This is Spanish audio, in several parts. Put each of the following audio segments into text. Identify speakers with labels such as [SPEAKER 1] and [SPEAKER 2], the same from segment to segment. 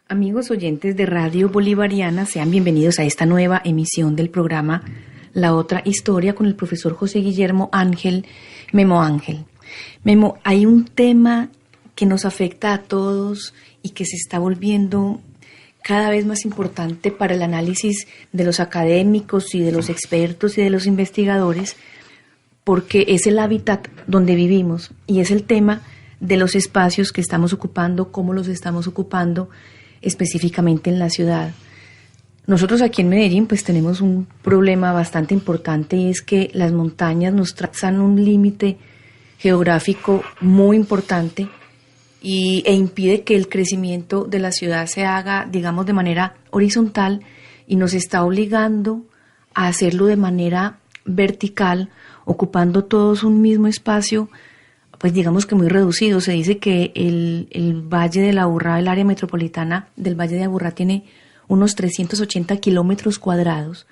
[SPEAKER 1] Amigos oyentes de Radio Bolivariana, sean bienvenidos a esta nueva emisión del programa La Otra Historia con el profesor José Guillermo Ángel, Memo Ángel. Memo, hay un tema que nos afecta a todos y que se está volviendo cada vez más importante para el análisis de los académicos y de los expertos y de los investigadores, porque es el hábitat donde vivimos y es el tema de los espacios que estamos ocupando, cómo los estamos ocupando, específicamente en la ciudad. Nosotros aquí en Medellín pues tenemos un problema bastante importante y es que las montañas nos trazan un límite geográfico muy importante e impide que el crecimiento de la ciudad se haga, digamos, de manera horizontal y nos está obligando a hacerlo de manera vertical, ocupando todos un mismo espacio, pues digamos que muy reducido. Se dice que el Valle de la Aburrá, el área metropolitana del Valle de Aburrá tiene unos 380 kilómetros cuadrados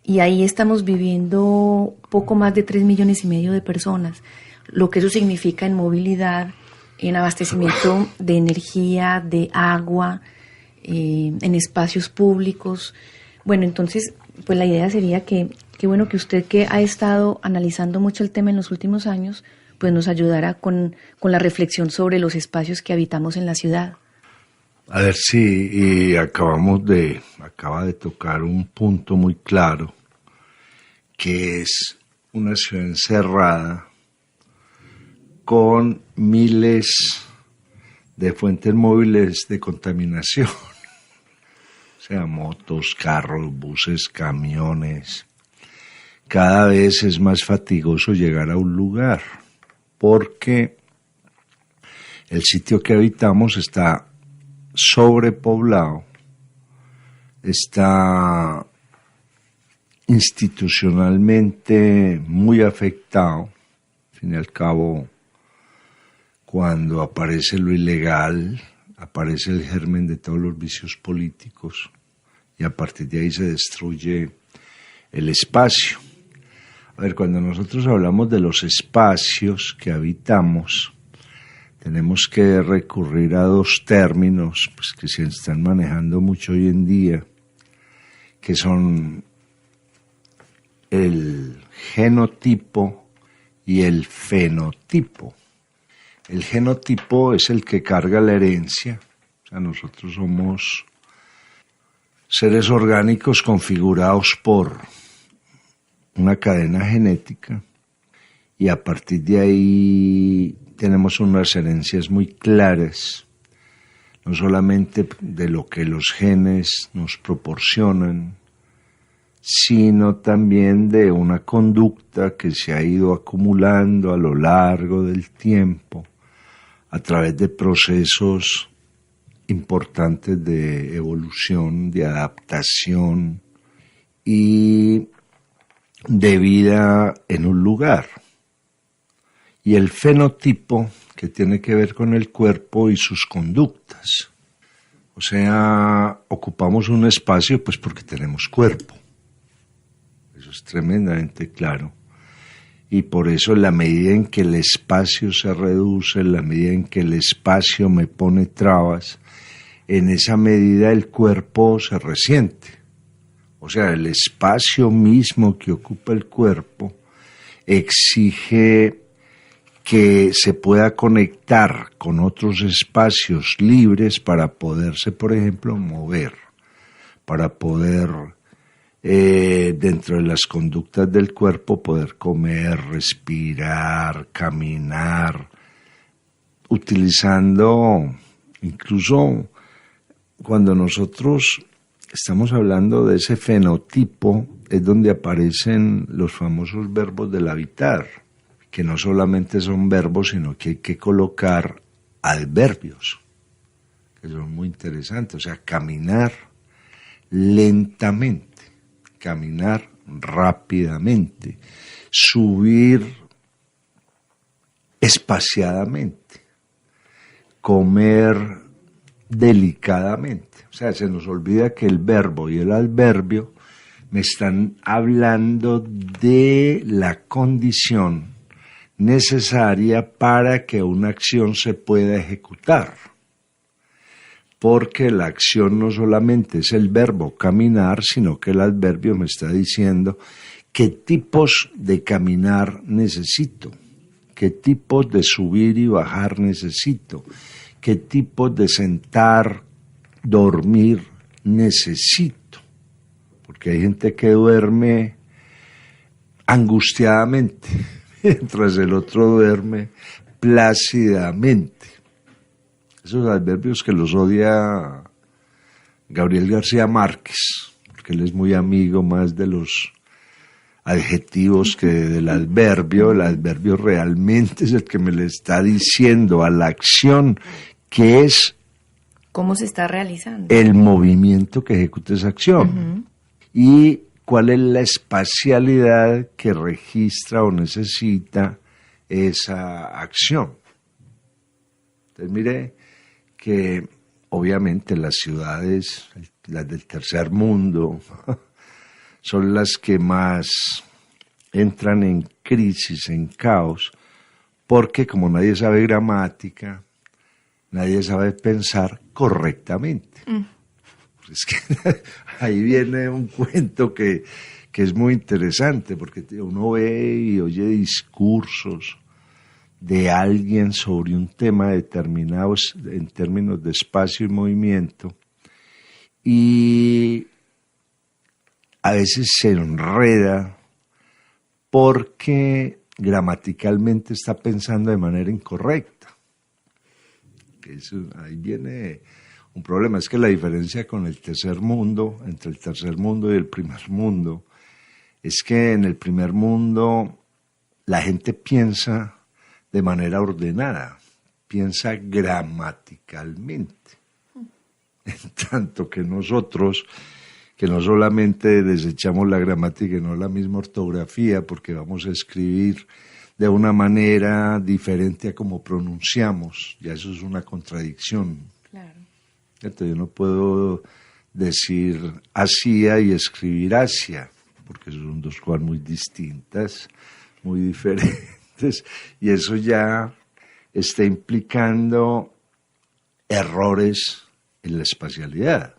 [SPEAKER 1] y ahí estamos viviendo poco más de 3,5 millones de personas, lo que eso significa en movilidad, en abastecimiento de energía, de agua, en espacios públicos. Bueno, entonces, pues la idea sería que bueno que usted, que ha estado analizando mucho el tema en los últimos años, pues nos ayudara con la reflexión sobre los espacios que habitamos en la ciudad.
[SPEAKER 2] A ver, sí, y acaba de tocar un punto muy claro, que es una ciudad encerrada con miles de fuentes móviles de contaminación, o sea, motos, carros, buses, camiones. Cada vez es más fatigoso llegar a un lugar, porque el sitio que habitamos está sobrepoblado, está institucionalmente muy afectado. Al fin y al cabo, cuando aparece lo ilegal, aparece el germen de todos los vicios políticos y a partir de ahí se destruye el espacio. A ver, cuando nosotros hablamos de los espacios que habitamos, tenemos que recurrir a dos términos pues, que se están manejando mucho hoy en día, que son el genotipo y el fenotipo. El genotipo es el que carga la herencia, o sea, nosotros somos seres orgánicos configurados por una cadena genética y a partir de ahí tenemos unas herencias muy claras, no solamente de lo que los genes nos proporcionan, sino también de una conducta que se ha ido acumulando a lo largo del tiempo a través de procesos importantes de evolución, de adaptación y de vida en un lugar. Y el fenotipo, que tiene que ver con el cuerpo y sus conductas. O sea, ocupamos un espacio pues porque tenemos cuerpo. Eso es tremendamente claro. Y por eso en la medida en que el espacio se reduce, en la medida en que el espacio me pone trabas, en esa medida el cuerpo se resiente. O sea, el espacio mismo que ocupa el cuerpo exige que se pueda conectar con otros espacios libres para poderse, por ejemplo, mover, para poder, dentro de las conductas del cuerpo, poder comer, respirar, caminar, utilizando, incluso cuando nosotros estamos hablando de ese fenotipo, es donde aparecen los famosos verbos del habitar, que no solamente son verbos, sino que hay que colocar adverbios, que son muy interesantes. O sea, caminar lentamente, caminar rápidamente, subir espaciadamente, comer delicadamente. O sea, se nos olvida que el verbo y el adverbio me están hablando de la condición necesaria para que una acción se pueda ejecutar. porque la acción no solamente es el verbo caminar, sino que el adverbio me está diciendo qué tipos de caminar necesito, qué tipos de subir y bajar necesito, qué tipos de sentar, dormir necesito, porque hay gente que duerme angustiadamente, mientras el otro duerme plácidamente. Esos adverbios que los odia Gabriel García Márquez, porque él es muy amigo más de los adjetivos que del adverbio. El adverbio realmente es el que me le está diciendo a la acción que es
[SPEAKER 1] ¿Cómo se está realizando?
[SPEAKER 2] el movimiento que ejecuta esa acción. Y cuál es la espacialidad que registra o necesita esa acción. Entonces mire que obviamente las ciudades, las del tercer mundo, son las que más entran en crisis, en caos, porque como nadie sabe gramática, nadie sabe pensar correctamente. Es que ahí viene un cuento que es muy interesante, porque uno ve y oye discursos de alguien sobre un tema determinado en términos de espacio y movimiento, y a veces se enreda porque gramaticalmente está pensando de manera incorrecta. Ahí viene un problema, es que la diferencia con el tercer mundo, entre el tercer mundo y el primer mundo, es que en el primer mundo la gente piensa de manera ordenada, piensa gramaticalmente, en tanto que nosotros, que no solamente desechamos la gramática y no la misma ortografía, porque vamos a escribir de una manera diferente a como pronunciamos, ya eso es una contradicción.
[SPEAKER 1] Claro.
[SPEAKER 2] Entonces yo no puedo decir Asia y escribir Asia, porque son dos cosas muy distintas, muy diferentes, y eso ya está implicando errores en la espacialidad.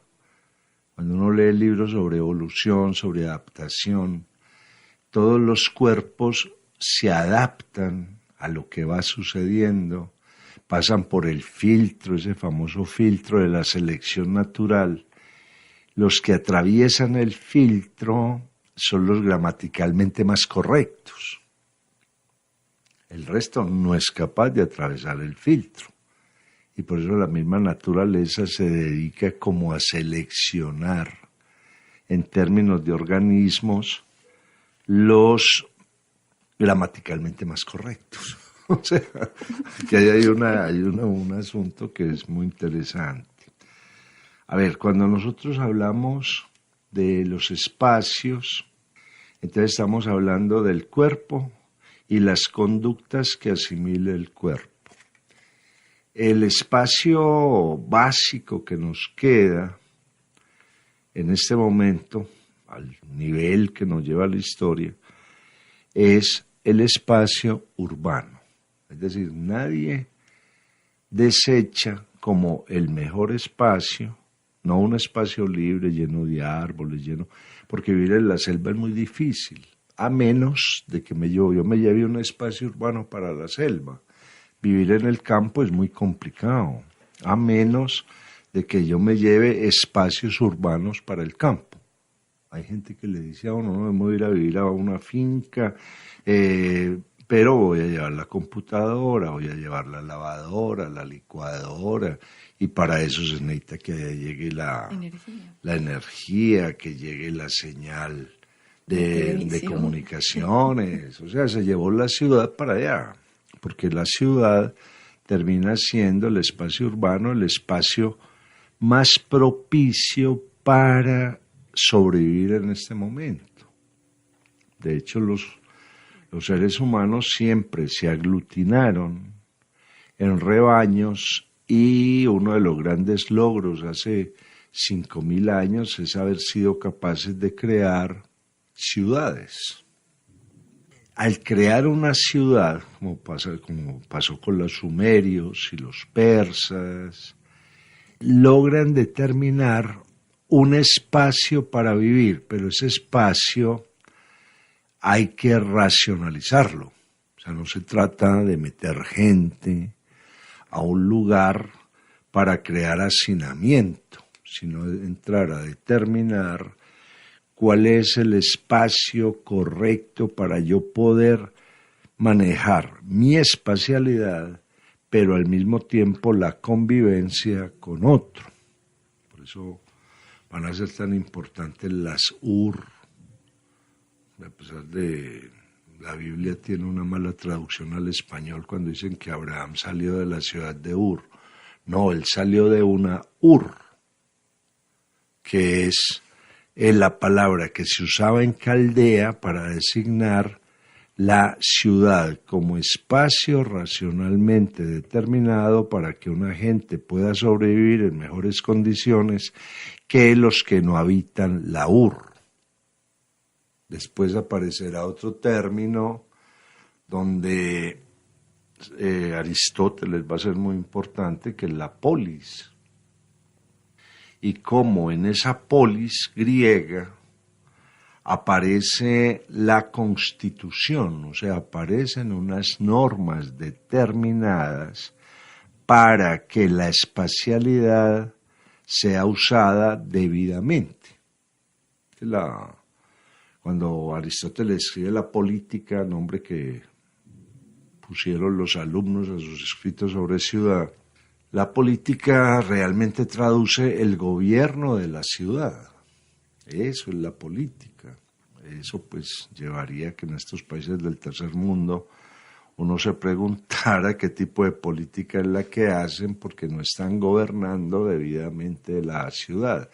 [SPEAKER 2] Cuando uno lee libros sobre evolución, sobre adaptación, todos los cuerpos se adaptan a lo que va sucediendo, pasan por el filtro, ese famoso filtro de la selección natural. Los que atraviesan el filtro son los gramaticalmente más correctos. El resto no es capaz de atravesar el filtro. Y por eso la misma naturaleza se dedica como a seleccionar, en términos de organismos, los gramaticalmente más correctos. O sea, que hay un asunto que es muy interesante. A ver, cuando nosotros hablamos de los espacios, entonces estamos hablando del cuerpo y las conductas que asimila el cuerpo. El espacio básico que nos queda en este momento, al nivel que nos lleva la historia, es el espacio urbano. Es decir, nadie desecha como el mejor espacio, no un espacio libre, lleno de árboles, porque vivir en la selva es muy difícil, a menos de que yo me lleve un espacio urbano para la selva. Vivir en el campo es muy complicado, a menos de que yo me lleve espacios urbanos para el campo. Hay gente que le dice a uno, no, me voy a ir a vivir a una finca, pero voy a llevar la computadora, voy a llevar la lavadora, la licuadora, y para eso se necesita que llegue la energía, que llegue la señal de comunicaciones. O sea, se llevó la ciudad para allá, porque la ciudad termina siendo el espacio urbano, el espacio más propicio para sobrevivir en este momento. De hecho, los seres humanos siempre se aglutinaron en rebaños, y uno de los grandes logros hace 5.000 años es haber sido capaces de crear ciudades. Al crear una ciudad, como pasó con los sumerios y los persas, logran determinar un espacio para vivir, pero ese espacio hay que racionalizarlo. O sea, no se trata de meter gente a un lugar para crear hacinamiento, sino de entrar a determinar cuál es el espacio correcto para yo poder manejar mi espacialidad, pero al mismo tiempo la convivencia con otro. Por eso van a ser tan importantes las UR, a pesar de la Biblia tiene una mala traducción al español cuando dicen que Abraham salió de la ciudad de Ur. No, él salió de una Ur, que es la palabra que se usaba en Caldea para designar la ciudad como espacio racionalmente determinado para que una gente pueda sobrevivir en mejores condiciones que los que no habitan la Ur. Después aparecerá otro término donde Aristóteles va a ser muy importante, que es la polis. Y cómo en esa polis griega aparece la constitución, o sea, aparecen unas normas determinadas para que la espacialidad sea usada debidamente. Cuando Aristóteles escribe la política, nombre que pusieron los alumnos a sus escritos sobre ciudad, la política realmente traduce el gobierno de la ciudad. Eso es la política. Eso pues llevaría a que en estos países del tercer mundo uno se preguntara qué tipo de política es la que hacen, porque no están gobernando debidamente la ciudad.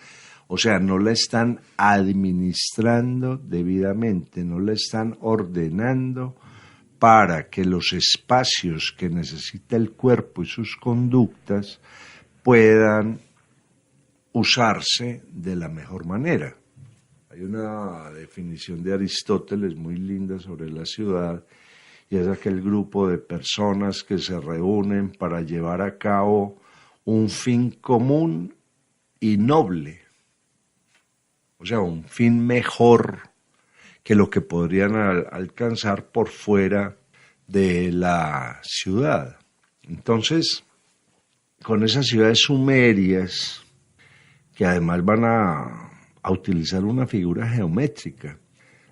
[SPEAKER 2] O sea, no la están administrando debidamente, no la están ordenando para que los espacios que necesita el cuerpo y sus conductas puedan usarse de la mejor manera. Hay una definición de Aristóteles muy linda sobre la ciudad, y es aquel grupo de personas que se reúnen para llevar a cabo un fin común y noble. O sea, un fin mejor que lo que podrían alcanzar por fuera de la ciudad. Entonces, con esas ciudades sumerias, que además van a utilizar una figura geométrica,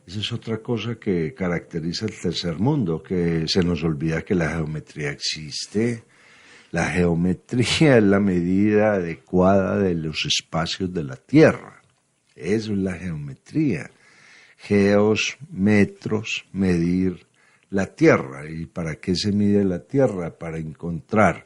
[SPEAKER 2] esa es otra cosa que caracteriza el tercer mundo, que se nos olvida que la geometría existe. La geometría es la medida adecuada de los espacios de la Tierra. Eso es la geometría. Geos, metros, medir la Tierra. ¿Y para qué se mide la Tierra? Para encontrar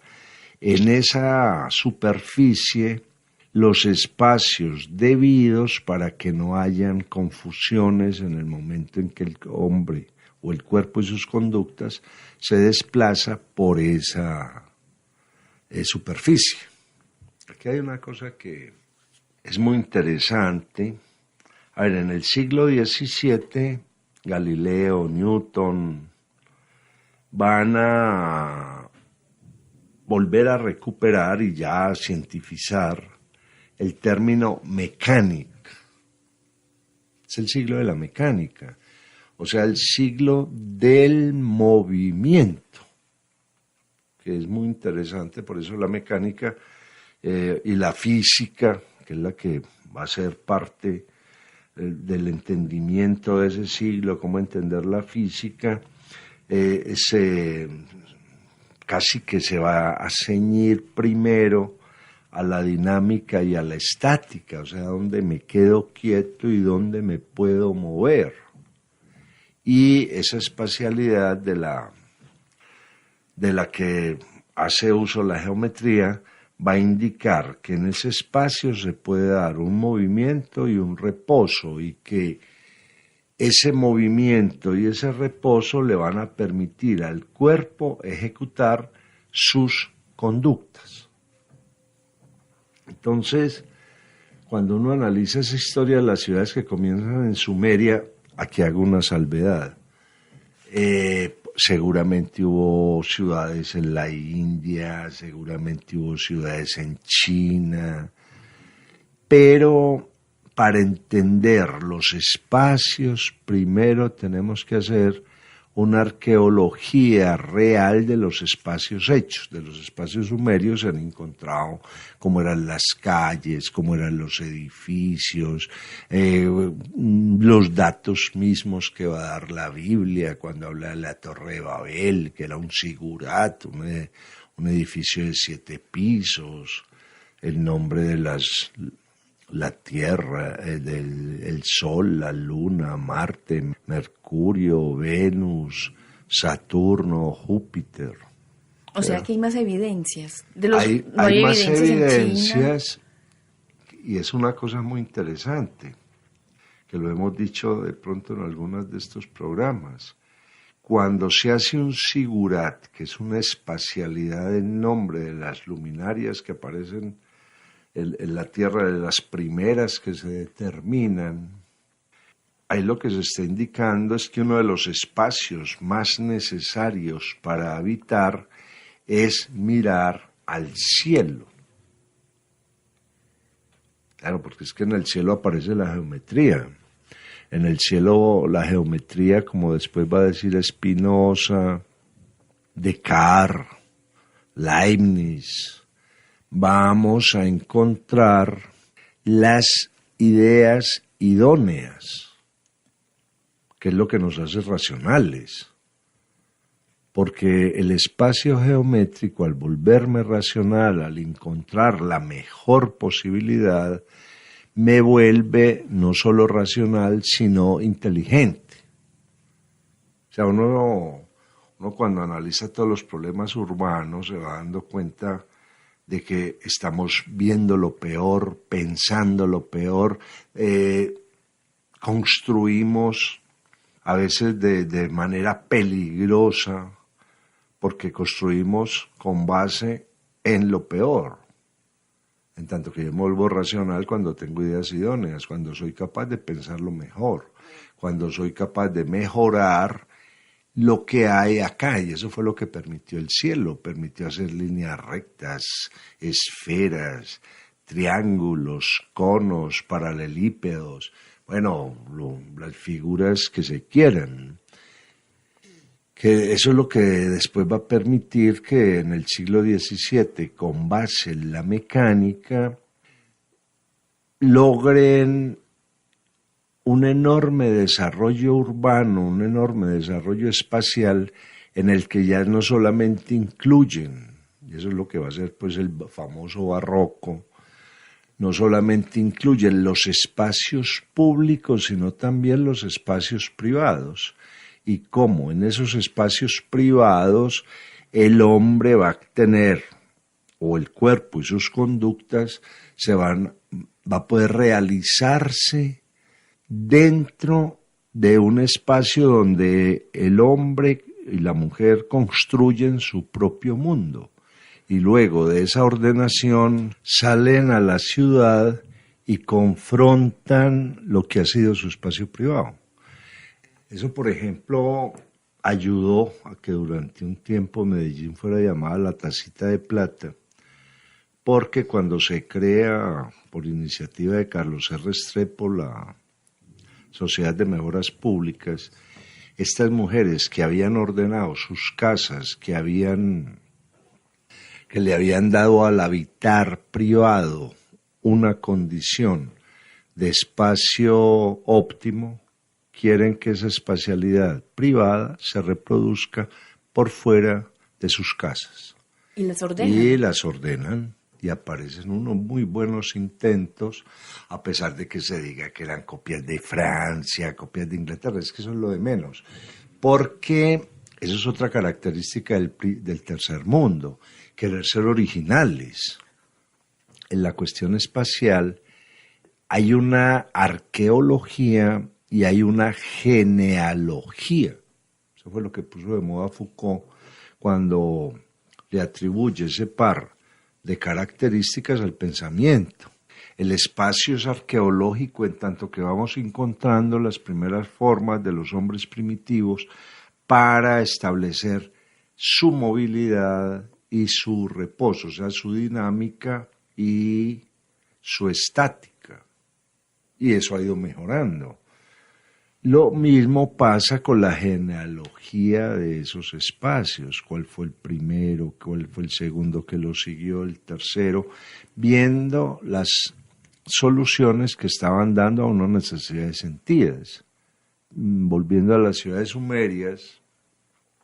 [SPEAKER 2] en esa superficie los espacios debidos para que no hayan confusiones en el momento en que el hombre o el cuerpo y sus conductas se desplaza por esa superficie. Aquí hay una cosa que es muy interesante. A ver, en el siglo XVII, Galileo, Newton van a volver a recuperar y ya a cientificar el término mecánica. Es el siglo de la mecánica, o sea, el siglo del movimiento, que es muy interesante. Por eso la mecánica y la física, que es la que va a ser parte del entendimiento de ese siglo, cómo entender la física, casi que se va a ceñir primero a la dinámica y a la estática, o sea, dónde me quedo quieto y dónde me puedo mover. Y esa espacialidad de la que hace uso la geometría va a indicar que en ese espacio se puede dar un movimiento y un reposo, y que ese movimiento y ese reposo le van a permitir al cuerpo ejecutar sus conductas. Entonces, cuando uno analiza esa historia de las ciudades que comienzan en Sumeria, aquí hago una salvedad. seguramente hubo ciudades en la India, seguramente hubo ciudades en China, pero para entender los espacios, primero tenemos que hacer una arqueología real de los espacios hechos. De los espacios sumerios se han encontrado cómo eran las calles, cómo eran los edificios, los datos mismos que va a dar la Biblia cuando habla de la Torre de Babel, que era un zigurat, un edificio de 7 pisos, el nombre de la Tierra, el Sol, la Luna, Marte, Mercurio, Venus, Saturno, Júpiter.
[SPEAKER 1] O sea que hay más evidencias.
[SPEAKER 2] Hay más evidencias y es una cosa muy interesante, que lo hemos dicho de pronto en algunos de estos programas. Cuando se hace un zigurat, que es una espacialidad en nombre de las luminarias que aparecen en la Tierra, de las primeras que se determinan, ahí lo que se está indicando es que uno de los espacios más necesarios para habitar es mirar al cielo. Claro, porque es que en el cielo aparece la geometría. En el cielo la geometría, como después va a decir Spinoza, Descartes, Leibniz, vamos a encontrar las ideas idóneas, que es lo que nos hace racionales. Porque el espacio geométrico, al volverme racional, al encontrar la mejor posibilidad, me vuelve no solo racional, sino inteligente. O sea, uno cuando analiza todos los problemas urbanos se va dando cuenta de que estamos viendo lo peor, pensando lo peor, construimos a veces de manera peligrosa, porque construimos con base en lo peor. En tanto que yo me vuelvo racional cuando tengo ideas idóneas, cuando soy capaz de pensar lo mejor, cuando soy capaz de mejorar lo que hay acá, y eso fue lo que permitió el cielo, permitió hacer líneas rectas, esferas, triángulos, conos, paralelípedos, bueno, las figuras que se quieran. Que eso es lo que después va a permitir que en el siglo XVII, con base en la mecánica, logren un enorme desarrollo urbano, un enorme desarrollo espacial en el que ya no solamente incluyen, y eso es lo que va a ser pues el famoso barroco, no solamente incluyen los espacios públicos, sino también los espacios privados. Y cómo en esos espacios privados el hombre va a tener, o el cuerpo y sus conductas, va a poder realizarse dentro de un espacio donde el hombre y la mujer construyen su propio mundo. Y luego de esa ordenación salen a la ciudad y confrontan lo que ha sido su espacio privado. Eso, por ejemplo, ayudó a que durante un tiempo Medellín fuera llamada la Tacita de Plata, porque cuando se crea, por iniciativa de Carlos R. Restrepo, la Sociedad de Mejoras Públicas, estas mujeres que habían ordenado sus casas, que le habían dado al habitar privado una condición de espacio óptimo, quieren que esa espacialidad privada se reproduzca por fuera de sus casas.
[SPEAKER 1] ¿Y las ordenan?
[SPEAKER 2] Y las ordenan, y aparecen unos muy buenos intentos, a pesar de que se diga que eran copias de Francia, copias de Inglaterra, es que eso es lo de menos. Porque eso es otra característica del tercer mundo, querer ser originales. En la cuestión espacial hay una arqueología y hay una genealogía. Eso fue lo que puso de moda Foucault cuando le atribuye ese par de características al pensamiento. El espacio es arqueológico en tanto que vamos encontrando las primeras formas de los hombres primitivos para establecer su movilidad y su reposo, o sea, su dinámica y su estática. Y eso ha ido mejorando. Lo mismo pasa con la genealogía de esos espacios, cuál fue el primero, cuál fue el segundo que lo siguió, el tercero, viendo las soluciones que estaban dando a unas necesidades sentidas. Volviendo a las ciudades sumerias,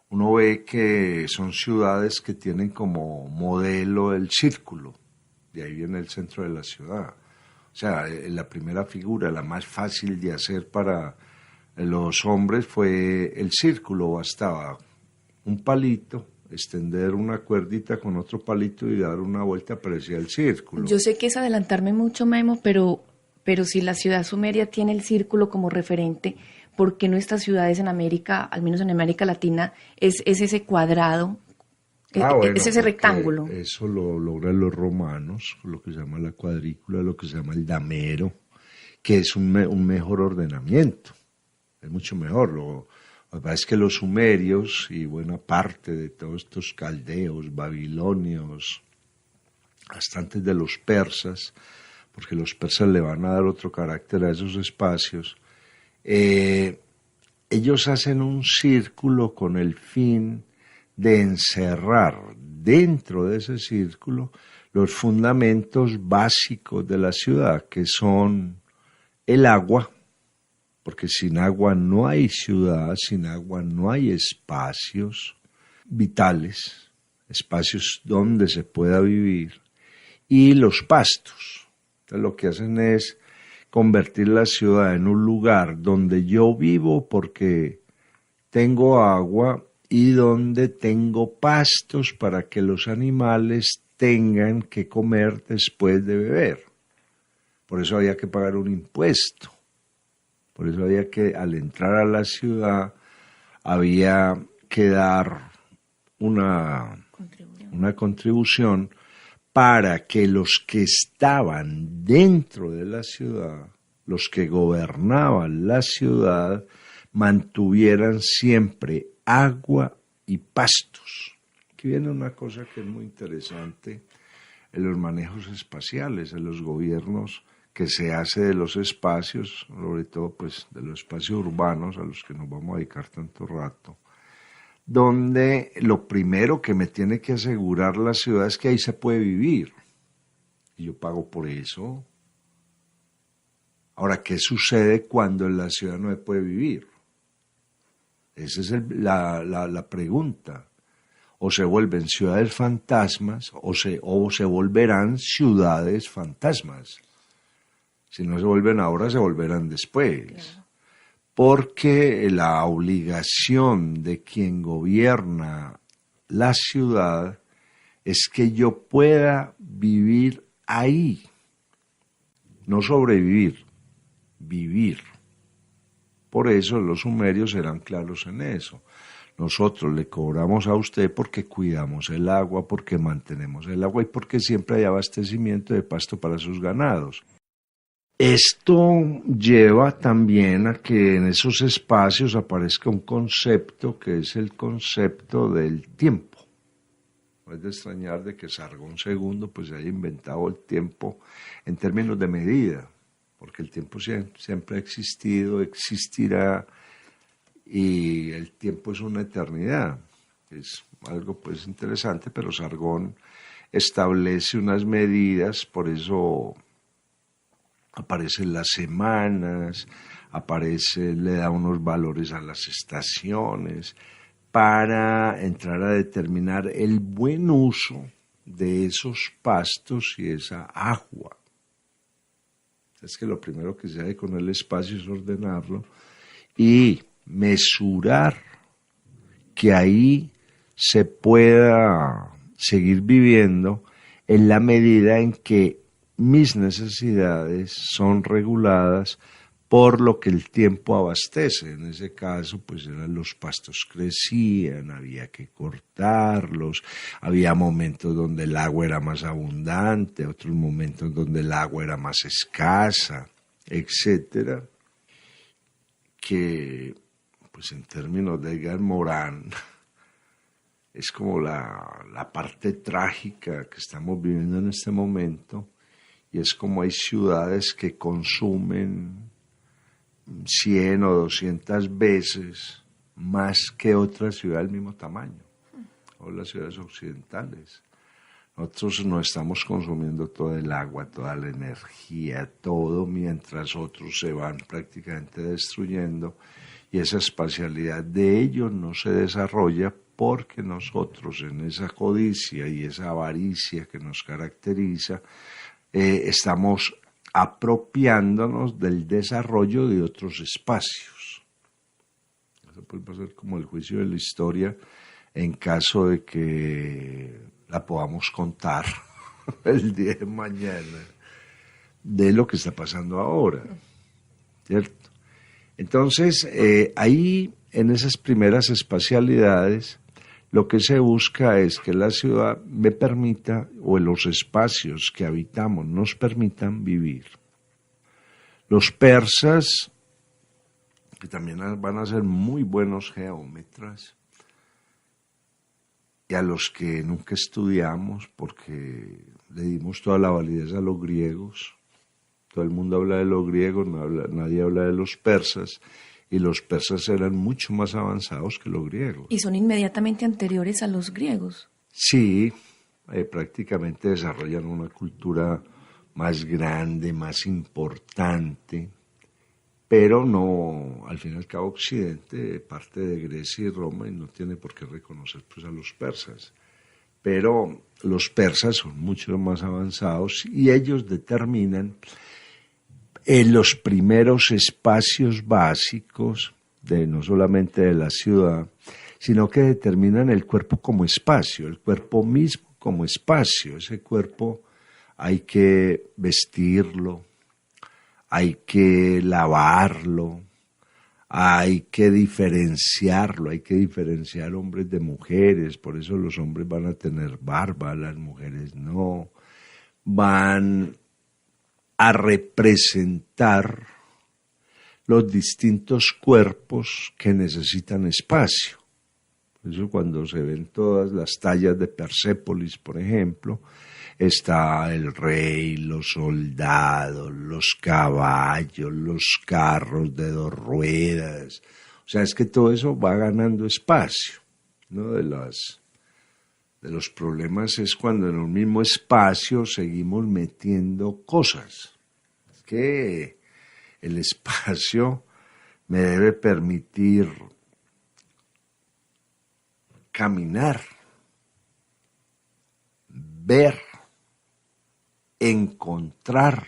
[SPEAKER 2] uno ve que son ciudades que tienen como modelo el círculo, de ahí viene el centro de la ciudad. O sea, la primera figura, la más fácil de hacer para los hombres fue el círculo, bastaba un palito, extender una cuerdita con otro palito y dar una vuelta, parecía el círculo.
[SPEAKER 1] Yo sé que es adelantarme mucho, Memo, pero si la ciudad sumeria tiene el círculo como referente, ¿por qué nuestras ciudades en América, al menos en América Latina, es ese cuadrado,
[SPEAKER 2] Bueno,
[SPEAKER 1] es ese rectángulo?
[SPEAKER 2] Eso lo logran los romanos, lo que se llama la cuadrícula, lo que se llama el damero, que es un mejor ordenamiento. Es mucho mejor. Lo que pasa es que los sumerios y buena parte de todos estos caldeos, babilonios, hasta antes de los persas, porque los persas le van a dar otro carácter a esos espacios, ellos hacen un círculo con el fin de encerrar dentro de ese círculo los fundamentos básicos de la ciudad, que son el agua, porque sin agua no hay ciudad, sin agua no hay espacios vitales, espacios donde se pueda vivir, y los pastos. Entonces lo que hacen es convertir la ciudad en un lugar donde yo vivo porque tengo agua y donde tengo pastos para que los animales tengan que comer después de beber. Por eso había que pagar un impuesto. Por eso había que, al entrar a la ciudad, había que dar una contribución para que los que estaban dentro de la ciudad, los que gobernaban la ciudad, mantuvieran siempre agua y pastos. Aquí viene una cosa que es muy interesante en los manejos espaciales, en los gobiernos que se hace de los espacios, sobre todo pues de los espacios urbanos a los que nos vamos a dedicar tanto rato, donde lo primero que me tiene que asegurar la ciudad es que ahí se puede vivir. Y yo pago por eso. Ahora, ¿qué sucede cuando en la ciudad no se puede vivir? Esa es la pregunta. O se vuelven ciudades fantasmas o se volverán ciudades fantasmas. Si no se vuelven ahora, se volverán después. Claro. Porque la obligación de quien gobierna la ciudad es que yo pueda vivir ahí. No sobrevivir, vivir. Por eso los sumerios eran claros en eso. Nosotros le cobramos a usted porque cuidamos el agua, porque mantenemos el agua y porque siempre hay abastecimiento de pasto para sus ganados. Esto lleva también a que en esos espacios aparezca un concepto que es el concepto del tiempo. No es de extrañar de que Sargón II pues se haya inventado el tiempo en términos de medida, porque el tiempo siempre ha existido, existirá, y el tiempo es una eternidad. Es algo pues interesante, pero Sargón establece unas medidas, por eso aparecen las semanas, le da unos valores a las estaciones para entrar a determinar el buen uso de esos pastos y esa agua. Es que lo primero que se hace con el espacio es ordenarlo y mesurar que ahí se pueda seguir viviendo en la medida en que mis necesidades son reguladas por lo que el tiempo abastece. En ese caso, pues los pastos crecían, había que cortarlos, había momentos donde el agua era más abundante, otros momentos donde el agua era más escasa, etcétera, que pues en términos de Edgar Morin, es como la parte trágica que estamos viviendo en este momento, y es como hay ciudades que consumen 100 o 200 veces más que otras ciudades del mismo tamaño, o las ciudades occidentales. Nosotros no estamos consumiendo todo el agua, toda la energía, todo, mientras otros se van prácticamente destruyendo, y esa espacialidad de ellos no se desarrolla porque nosotros, en esa codicia y esa avaricia que nos caracteriza, estamos apropiándonos del desarrollo de otros espacios. Eso puede pasar como el juicio de la historia en caso de que la podamos contar el día de mañana, de lo que está pasando ahora, ¿cierto? Entonces, ahí, en esas primeras espacialidades, lo que se busca es que la ciudad me permita, o en los espacios que habitamos nos permitan vivir. Los persas, que también van a ser muy buenos geómetras, y a los que nunca estudiamos porque le dimos toda la validez a los griegos. Todo el mundo habla de los griegos, nadie habla de los persas, y los persas eran mucho más avanzados que los griegos.
[SPEAKER 1] ¿Y son inmediatamente anteriores a los griegos?
[SPEAKER 2] Sí, prácticamente desarrollan una cultura más grande, más importante, pero no, al fin y al cabo, Occidente parte de Grecia y Roma y no tiene por qué reconocer pues, a los persas. Pero los persas son mucho más avanzados y ellos determinan en los primeros espacios básicos, no solamente de la ciudad, sino que determinan el cuerpo como espacio, el cuerpo mismo como espacio. Ese cuerpo hay que vestirlo, hay que lavarlo, hay que diferenciarlo, hay que diferenciar hombres de mujeres, por eso los hombres van a tener barba, las mujeres no, van a representar los distintos cuerpos que necesitan espacio. Por eso cuando se ven todas las tallas de Persépolis, por ejemplo, está el rey, los soldados, los caballos, los carros de 2 ruedas. O sea, es que todo eso va ganando espacio. Uno de los problemas es cuando en un mismo espacio seguimos metiendo cosas. Es que el espacio me debe permitir caminar, ver, encontrar,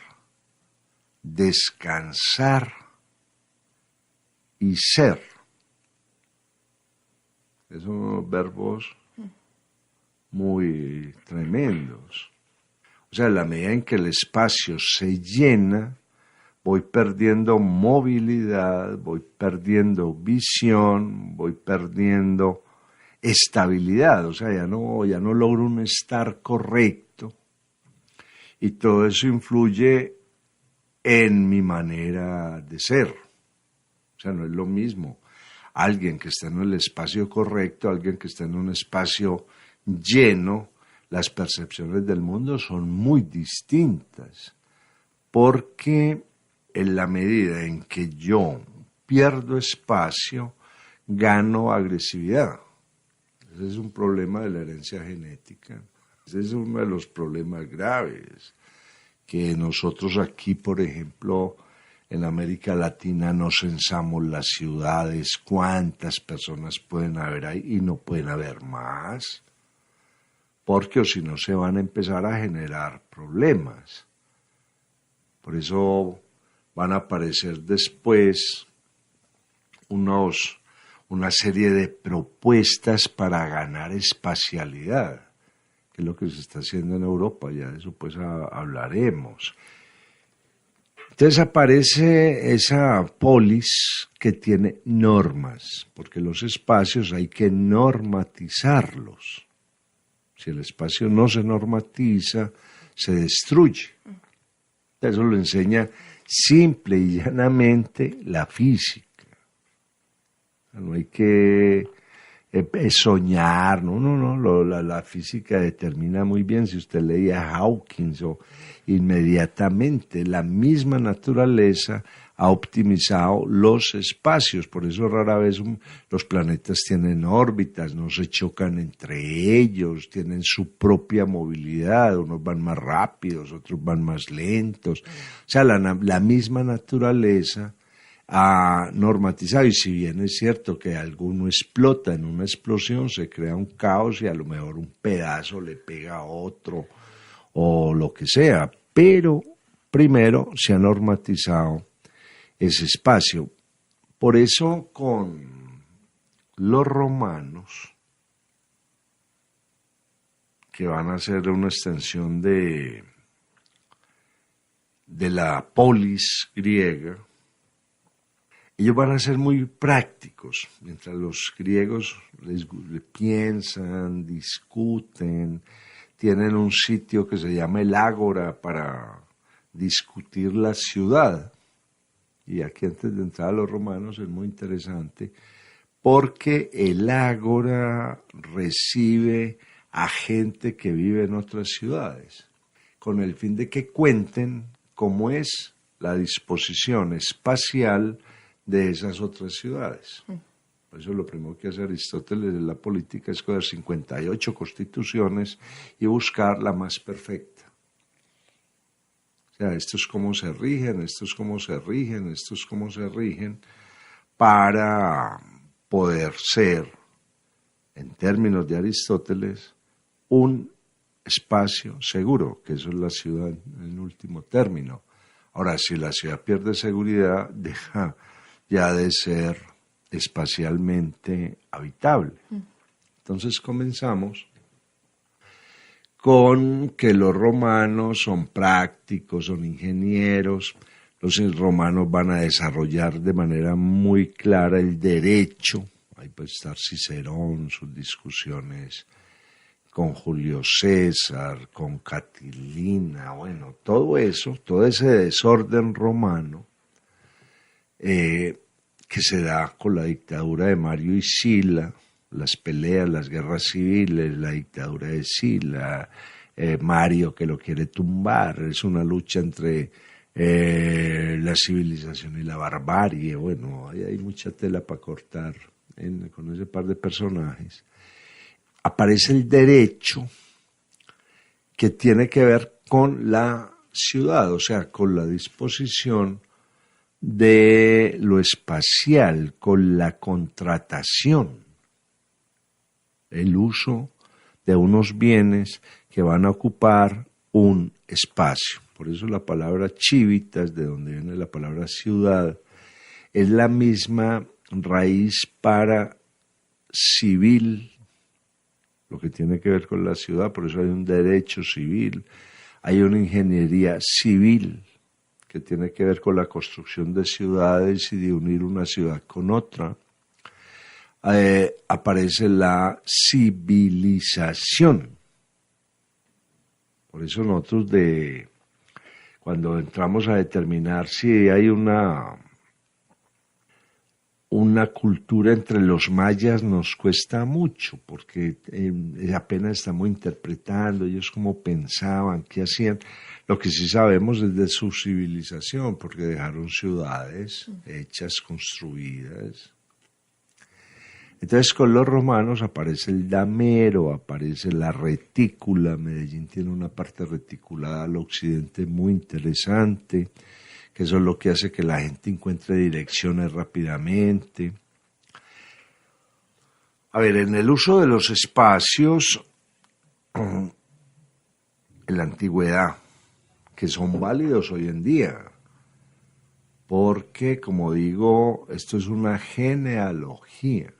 [SPEAKER 2] descansar y ser. Esos son unos verbos muy tremendos. O sea, a la medida en que el espacio se llena, voy perdiendo movilidad, voy perdiendo visión, voy perdiendo estabilidad. O sea, ya no logro un estar correcto. Y todo eso influye en mi manera de ser. O sea, no es lo mismo alguien que está en el espacio correcto, alguien que está en un espacio lleno. Las percepciones del mundo son muy distintas, porque en la medida en que yo pierdo espacio, gano agresividad. Ese es un problema de la herencia genética. Ese es uno de los problemas graves, que nosotros aquí, por ejemplo, en América Latina no censamos las ciudades, cuántas personas pueden haber ahí, y no pueden haber más, porque o si no se van a empezar a generar problemas. Por eso van a aparecer después una serie de propuestas para ganar espacialidad, que es lo que se está haciendo en Europa, ya de eso pues hablaremos. Entonces aparece esa polis que tiene normas, porque los espacios hay que normatizarlos. Si el espacio no se normatiza, se destruye. Eso lo enseña simple y llanamente la física. No hay que soñar, no, la física determina muy bien. Si usted leía Hawking, inmediatamente la misma naturaleza ha optimizado los espacios, por eso rara vez los planetas tienen órbitas, no se chocan entre ellos, tienen su propia movilidad, unos van más rápidos, otros van más lentos, o sea, la misma naturaleza ha normatizado, y si bien es cierto que alguno explota en una explosión, se crea un caos y a lo mejor un pedazo le pega a otro o lo que sea, pero primero se ha normatizado ese espacio. Por eso con los romanos, que van a ser una extensión de la polis griega, ellos van a ser muy prácticos, mientras los griegos les piensan, discuten, tienen un sitio que se llama el Ágora para discutir la ciudad. Y aquí antes de entrar a los romanos es muy interesante porque el Ágora recibe a gente que vive en otras ciudades, con el fin de que cuenten cómo es la disposición espacial de esas otras ciudades. Por eso lo primero que hace Aristóteles en la política es coger 58 constituciones y buscar la más perfecta. O sea, esto es cómo se rigen, esto es cómo se rigen, esto es cómo se rigen, para poder ser, en términos de Aristóteles, un espacio seguro, que eso es la ciudad en último término. Ahora, si la ciudad pierde seguridad, deja ya de ser espacialmente habitable. Entonces comenzamos con que los romanos son prácticos, son ingenieros. Los romanos van a desarrollar de manera muy clara el derecho. Ahí puede estar Cicerón, sus discusiones con Julio César, con Catilina, bueno, todo eso, todo ese desorden romano que se da con la dictadura de Mario y Sila, las peleas, las guerras civiles, la dictadura de Sila, Mario que lo quiere tumbar, es una lucha entre la civilización y la barbarie. Bueno, hay mucha tela para cortar con ese par de personajes. Aparece el derecho que tiene que ver con la ciudad, o sea, con la disposición de lo espacial, con la contratación, el uso de unos bienes que van a ocupar un espacio. Por eso la palabra civitas, de donde viene la palabra ciudad, es la misma raíz para civil, lo que tiene que ver con la ciudad, por eso hay un derecho civil, hay una ingeniería civil que tiene que ver con la construcción de ciudades y de unir una ciudad con otra. Aparece la civilización. Por eso nosotros cuando entramos a determinar si hay una cultura entre los mayas, nos cuesta mucho, porque apenas estamos interpretando ellos cómo pensaban, qué hacían. Lo que sí sabemos es de su civilización, porque dejaron ciudades hechas, construidas. Entonces con los romanos aparece el damero, aparece la retícula. Medellín tiene una parte reticulada al occidente muy interesante, que eso es lo que hace que la gente encuentre direcciones rápidamente. A ver, en el uso de los espacios, en la antigüedad, que son válidos hoy en día, porque, como digo, esto es una genealogía.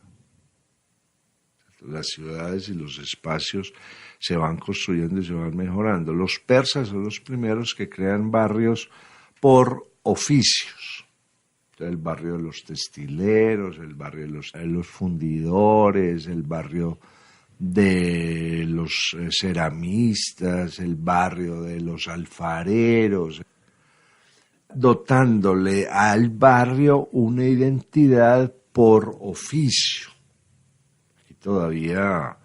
[SPEAKER 2] Las ciudades y los espacios se van construyendo y se van mejorando. Los persas son los primeros que crean barrios por oficios. El barrio de los textileros, el barrio de los fundidores, el barrio de los ceramistas, el barrio de los alfareros, dotándole al barrio una identidad por oficio. Y todavía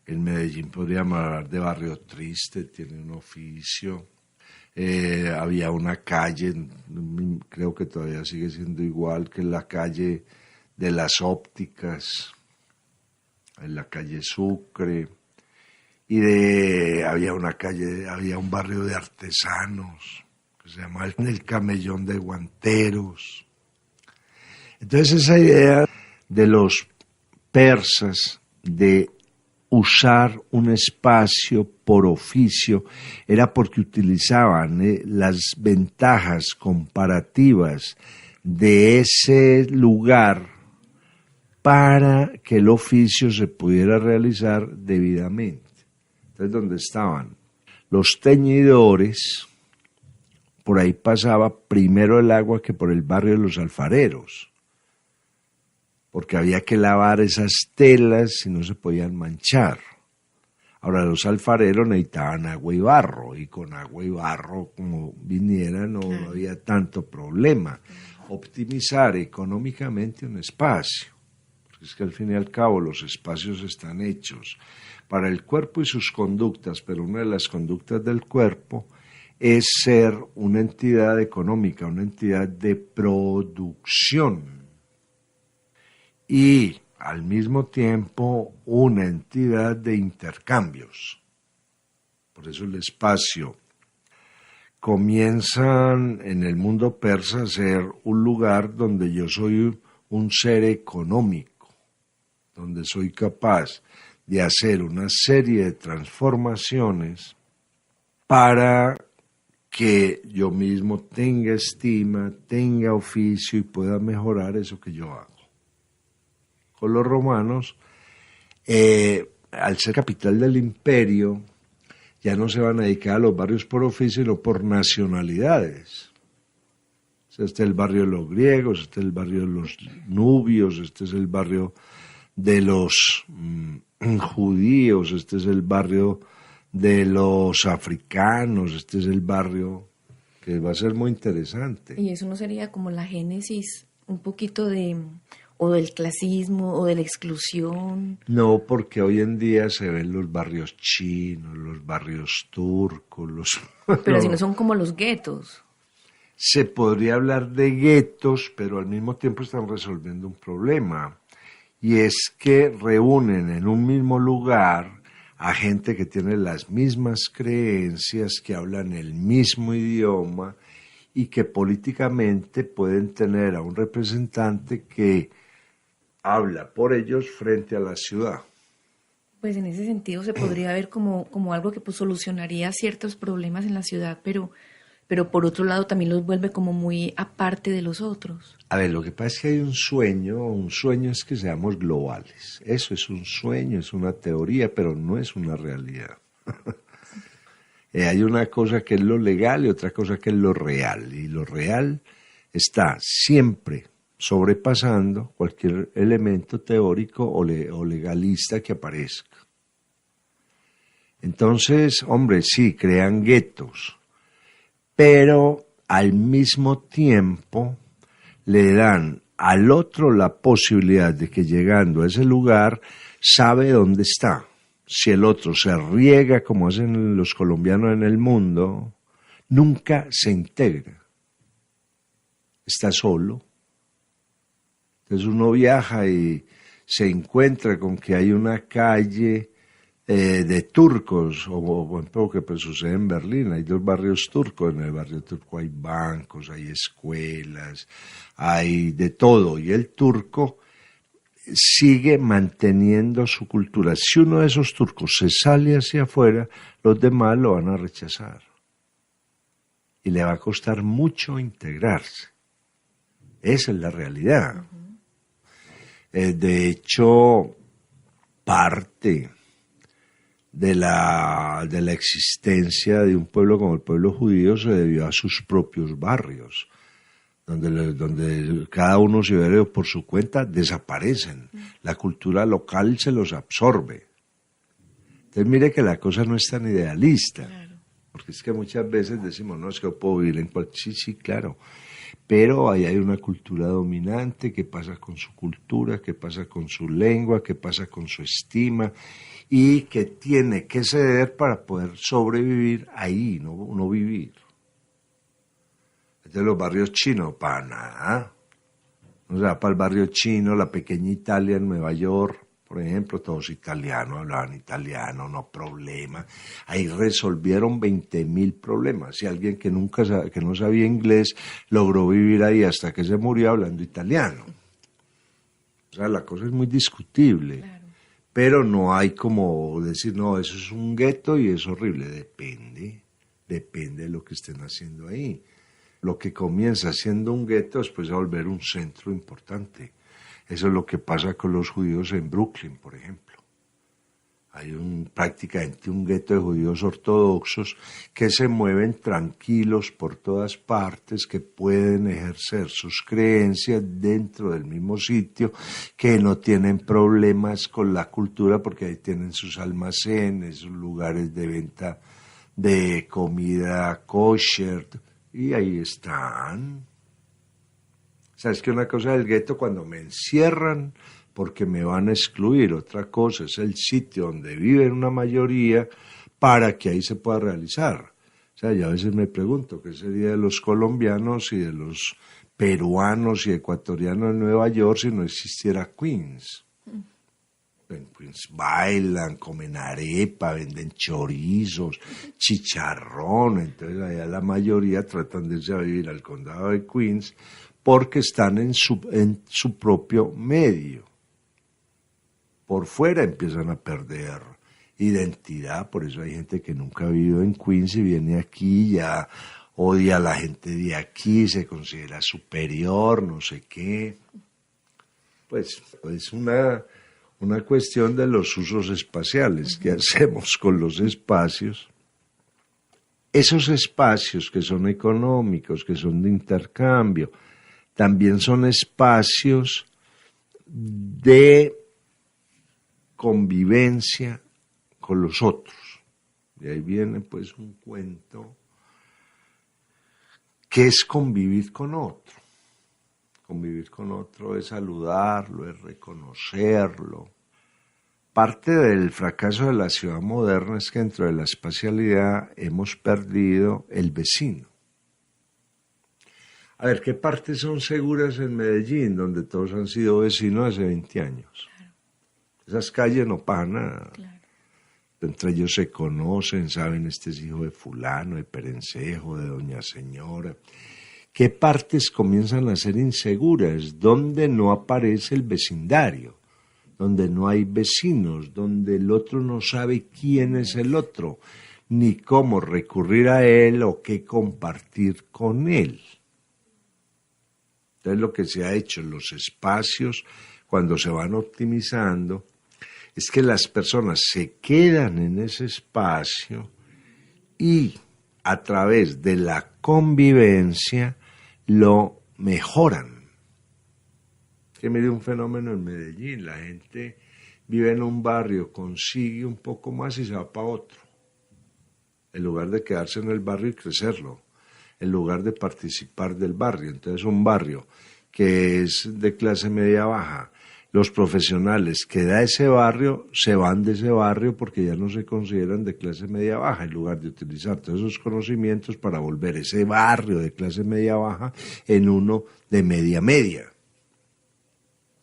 [SPEAKER 2] en Medellín podríamos hablar de Barrio Triste, tiene un oficio. Había una calle, creo que todavía sigue siendo igual, que la calle de las ópticas, en la calle Sucre, había un barrio de artesanos, que se llama el Camellón de Guanteros. Entonces esa idea de los persas de usar un espacio por oficio era porque utilizaban las ventajas comparativas de ese lugar para que el oficio se pudiera realizar debidamente. Entonces, donde estaban los teñidores, por ahí pasaba primero el agua que por el barrio de los alfareros, porque había que lavar esas telas y no se podían manchar. Ahora, los alfareros necesitaban agua y barro, y con agua y barro, como viniera, no había tanto problema. Optimizar económicamente un espacio, porque es que al fin y al cabo los espacios están hechos para el cuerpo y sus conductas, pero una de las conductas del cuerpo es ser una entidad económica, una entidad de producción, y al mismo tiempo una entidad de intercambios. Por eso el espacio comienzan en el mundo persa a ser un lugar donde yo soy un ser económico, donde soy capaz de hacer una serie de transformaciones para que yo mismo tenga estima, tenga oficio y pueda mejorar eso que yo hago. Con los romanos, al ser capital del imperio, ya no se van a dedicar a los barrios por oficio, sino por nacionalidades. O sea, este es el barrio de los griegos, este es el barrio de los nubios, este es el barrio de los judíos, este es el barrio de los africanos, este es el barrio que va a ser muy interesante.
[SPEAKER 1] Y eso no sería como la génesis un poquito o del clasismo o de la exclusión.
[SPEAKER 2] No, porque hoy en día se ven los barrios chinos, los barrios turcos,
[SPEAKER 1] Pero si no son como los guetos.
[SPEAKER 2] Se podría hablar de guetos, pero al mismo tiempo están resolviendo un problema, y es que reúnen en un mismo lugar a gente que tiene las mismas creencias, que hablan el mismo idioma y que políticamente pueden tener a un representante que habla por ellos frente a la ciudad.
[SPEAKER 1] Pues en ese sentido se podría ver como algo que pues solucionaría ciertos problemas en la ciudad, pero por otro lado también los vuelve como muy aparte de los otros.
[SPEAKER 2] A ver, lo que pasa es que hay un sueño es que seamos globales. Eso es un sueño, es una teoría, pero no es una realidad. Hay una cosa que es lo legal y otra cosa que es lo real, y lo real está siempre sobrepasando cualquier elemento teórico o legalista que aparezca. Entonces, hombre, sí, crean guetos, pero al mismo tiempo le dan al otro la posibilidad de que llegando a ese lugar sabe dónde está. Si el otro se riega como hacen los colombianos en el mundo, nunca se integra. Está solo. Entonces uno viaja y se encuentra con que hay una calle de turcos, o por ejemplo que pues sucede en Berlín, hay dos barrios turcos. En el barrio turco hay bancos, hay escuelas, hay de todo, y el turco sigue manteniendo su cultura. Si uno de esos turcos se sale hacia afuera, los demás lo van a rechazar y le va a costar mucho integrarse. Esa es la realidad. De hecho, parte de la existencia de un pueblo como el pueblo judío se debió a sus propios barrios, donde cada uno se ve por su cuenta, desaparecen. La cultura local se los absorbe. Entonces mire que la cosa no es tan idealista, claro. Porque es que muchas veces decimos, no, es que yo puedo vivir en cualquier... Sí, claro, pero ahí hay una cultura dominante. ¿Qué pasa con su cultura? ¿Qué pasa con su lengua? ¿Qué pasa con su estima? Y que tiene que ceder para poder sobrevivir ahí, no vivir. Entonces los barrios chinos, para nada. O sea, para el barrio chino, la pequeña Italia en Nueva York, por ejemplo, todos italianos, hablaban italiano, no problema. Ahí resolvieron 20.000 problemas. Y alguien que no sabía inglés logró vivir ahí hasta que se murió hablando italiano. O sea, la cosa es muy discutible. Claro. Pero no hay como decir, no, eso es un gueto y es horrible. Depende de lo que estén haciendo ahí. Lo que comienza siendo un gueto después va a volver un centro importante. Eso es lo que pasa con los judíos en Brooklyn, por ejemplo. Hay prácticamente un gueto de judíos ortodoxos que se mueven tranquilos por todas partes, que pueden ejercer sus creencias dentro del mismo sitio, que no tienen problemas con la cultura porque ahí tienen sus almacenes, sus lugares de venta de comida kosher, y ahí están. ¿Sabes que una cosa del gueto cuando me encierran porque me van a excluir? Otra cosa es el sitio donde vive una mayoría para que ahí se pueda realizar. O sea, yo a veces me pregunto qué sería de los colombianos y de los peruanos y ecuatorianos en Nueva York si no existiera Queens. En Queens bailan, comen arepa, venden chorizos, chicharrón. Entonces allá la mayoría tratan de irse a vivir al condado de Queens porque están en su propio medio. Por fuera empiezan a perder identidad, por eso hay gente que nunca ha vivido en Queens y viene aquí y ya odia a la gente de aquí, se considera superior, no sé qué. Pues es una cuestión de los usos espaciales que hacemos con los espacios. Esos espacios que son económicos, que son de intercambio, también son espacios de convivencia con los otros. De ahí viene pues un cuento que es convivir con otro. Convivir con otro es saludarlo, es reconocerlo. Parte del fracaso de la ciudad moderna es que dentro de la espacialidad hemos perdido el vecino. A ver, ¿qué partes son seguras en Medellín, donde todos han sido vecinos hace 20 años? Claro. Esas calles no pasa nada. Claro. Entre ellos se conocen, saben, este es hijo de fulano, de Perencejo, de doña señora. ¿Qué partes comienzan a ser inseguras? Donde no aparece el vecindario, donde no hay vecinos, donde el otro no sabe quién es el otro, ni cómo recurrir a él o qué compartir con él. Entonces lo que se ha hecho en los espacios, cuando se van optimizando, es que las personas se quedan en ese espacio y a través de la convivencia lo mejoran. Que mire un fenómeno en Medellín, la gente vive en un barrio, consigue un poco más y se va para otro, en lugar de quedarse en el barrio y crecerlo, en lugar de participar del barrio. Entonces un barrio que es de clase media baja, los profesionales que da ese barrio se van de ese barrio porque ya no se consideran de clase media baja, en lugar de utilizar todos esos conocimientos para volver ese barrio de clase media baja en uno de media.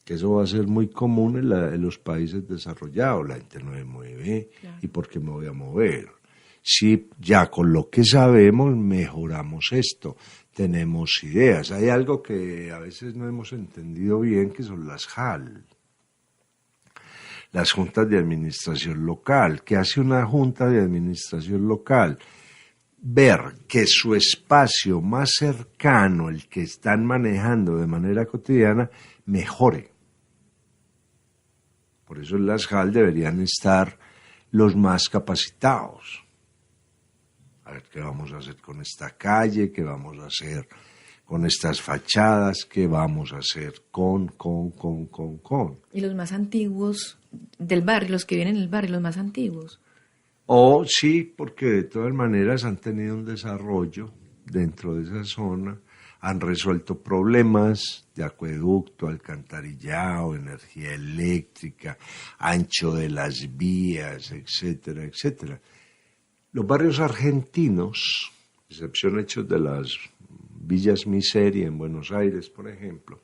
[SPEAKER 2] Que eso va a ser muy común en los países desarrollados. La gente no se mueve, claro. ¿Y por qué me voy a mover? Si ya con lo que sabemos mejoramos esto, tenemos ideas. Hay algo que a veces no hemos entendido bien, que son las JAL, las juntas de administración local. ¿Qué hace una junta de administración local? Ver que su espacio más cercano, el que están manejando de manera cotidiana, mejore. Por eso en las JAL deberían estar los más capacitados. A ver qué vamos a hacer con esta calle, qué vamos a hacer con estas fachadas, qué vamos a hacer con.
[SPEAKER 1] Y los más antiguos del barrio, los que viven en el barrio, los más antiguos.
[SPEAKER 2] Sí, porque de todas maneras han tenido un desarrollo dentro de esa zona, han resuelto problemas de acueducto, alcantarillado, energía eléctrica, ancho de las vías, etcétera, etcétera. Los barrios argentinos, excepción hechos de las villas miseria en Buenos Aires, por ejemplo,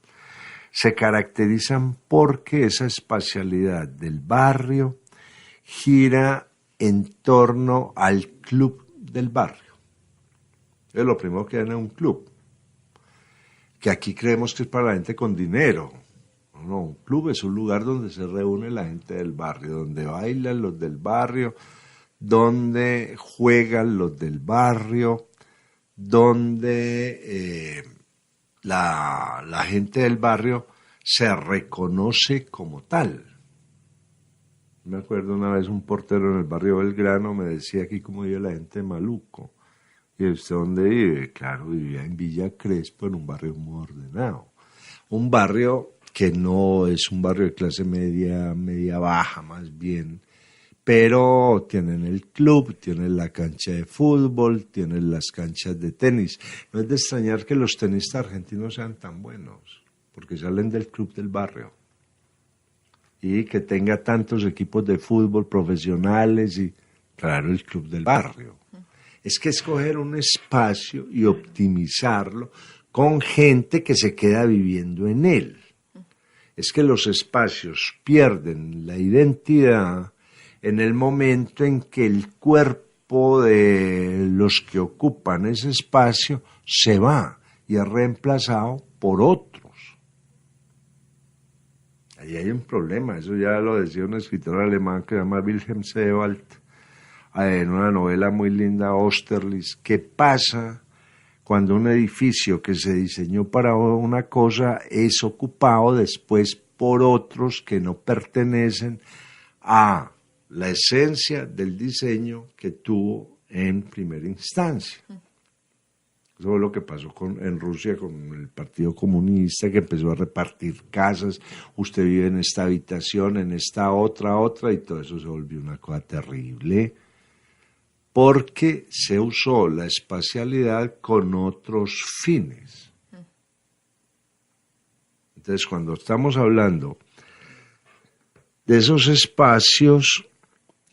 [SPEAKER 2] se caracterizan porque esa espacialidad del barrio gira en torno al club del barrio. Es lo primero que hay en un club, que aquí creemos que es para la gente con dinero. No, un club es un lugar donde se reúne la gente del barrio, donde bailan los del barrio, donde juegan los del barrio, donde la gente del barrio se reconoce como tal. Me acuerdo una vez un portero en el barrio Belgrano me decía aquí cómo vive la gente de Maluco. ¿Y usted dónde vive? Claro, vivía en Villa Crespo, en un barrio muy ordenado. Un barrio que no es un barrio de clase media, media baja más bien, pero tienen el club, tienen la cancha de fútbol, tienen las canchas de tenis. No es de extrañar que los tenistas argentinos sean tan buenos, porque salen del club del barrio. Y que tenga tantos equipos de fútbol profesionales y, claro, el club del barrio. Es que escoger un espacio y optimizarlo con gente que se queda viviendo en él. Es que los espacios pierden la identidad en el momento en que el cuerpo de los que ocupan ese espacio se va y es reemplazado por otros. Ahí hay un problema, eso ya lo decía un escritor alemán que se llama Wilhelm Sebald, en una novela muy linda, Austerlitz. ¿Qué pasa cuando un edificio que se diseñó para una cosa es ocupado después por otros que no pertenecen a la esencia del diseño que tuvo en primera instancia? Eso fue lo que pasó en Rusia con el Partido Comunista, que empezó a repartir casas. Usted vive en esta habitación, en esta otra, y todo eso se volvió una cosa terrible, porque se usó la espacialidad con otros fines. Entonces, cuando estamos hablando de esos espacios,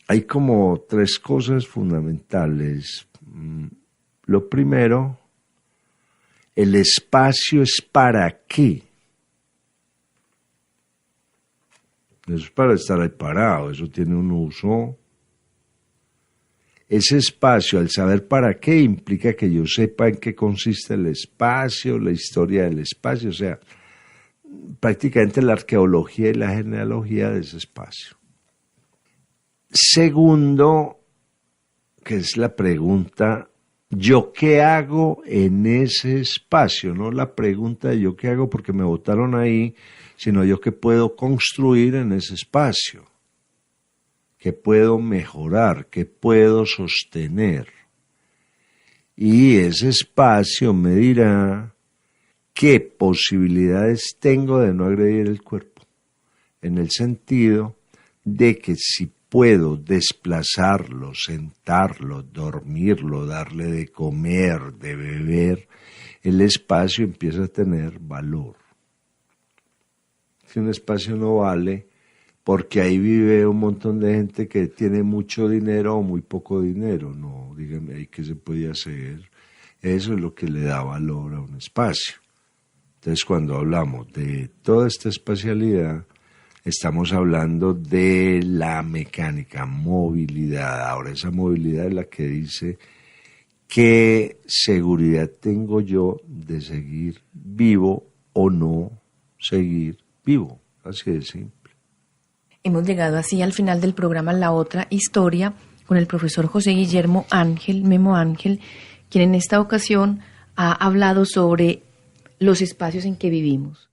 [SPEAKER 2] hay como tres cosas fundamentales. Lo primero, el espacio es para qué. Eso es para estar ahí parado, eso tiene un uso. Ese espacio, al saber para qué, implica que yo sepa en qué consiste el espacio, la historia del espacio, o sea, prácticamente la arqueología y la genealogía de ese espacio. Segundo, que es la pregunta, ¿yo qué hago en ese espacio? No la pregunta de yo qué hago porque me botaron ahí, sino yo qué puedo construir en ese espacio, qué puedo mejorar, qué puedo sostener. Y ese espacio me dirá qué posibilidades tengo de no agredir el cuerpo, en el sentido de que si puedo desplazarlo, sentarlo, dormirlo, darle de comer, de beber, el espacio empieza a tener valor. Si un espacio no vale, porque ahí vive un montón de gente que tiene mucho dinero o muy poco dinero, no, díganme ahí qué se puede hacer. Eso es lo que le da valor a un espacio. Entonces, cuando hablamos de toda esta espacialidad, estamos hablando de la mecánica, movilidad. Ahora, esa movilidad es la que dice qué seguridad tengo yo de seguir vivo o no seguir vivo. Así de simple.
[SPEAKER 1] Hemos llegado así al final del programa La Otra Historia con el profesor José Guillermo Ángel, Memo Ángel, quien en esta ocasión ha hablado sobre los espacios en que vivimos.